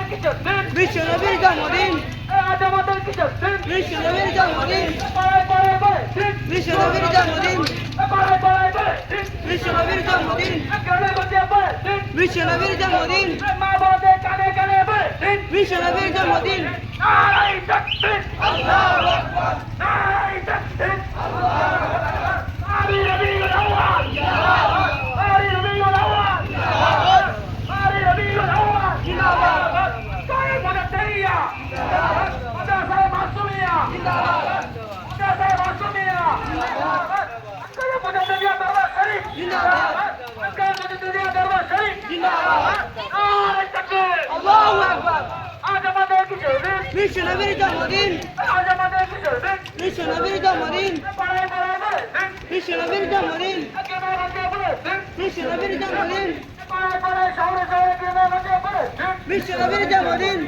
বিশ্বনবীর জন্মদিন বিশ্বনবীর জন্মদিন বিশ্বনবীর জন্মদিন বিশ্বনবীর জন্মদিন বিশ্বনবীর জন্মদিন বিশ্বনবীর জন্মদিন বিশ্বনবীর জন্মদিন বিশ্বনবীর জন্মদিন বিশ্বনবীর জন্মদিন বিশ্বনবীর জন্মদিন বিশ্বনবীর জন্মদিন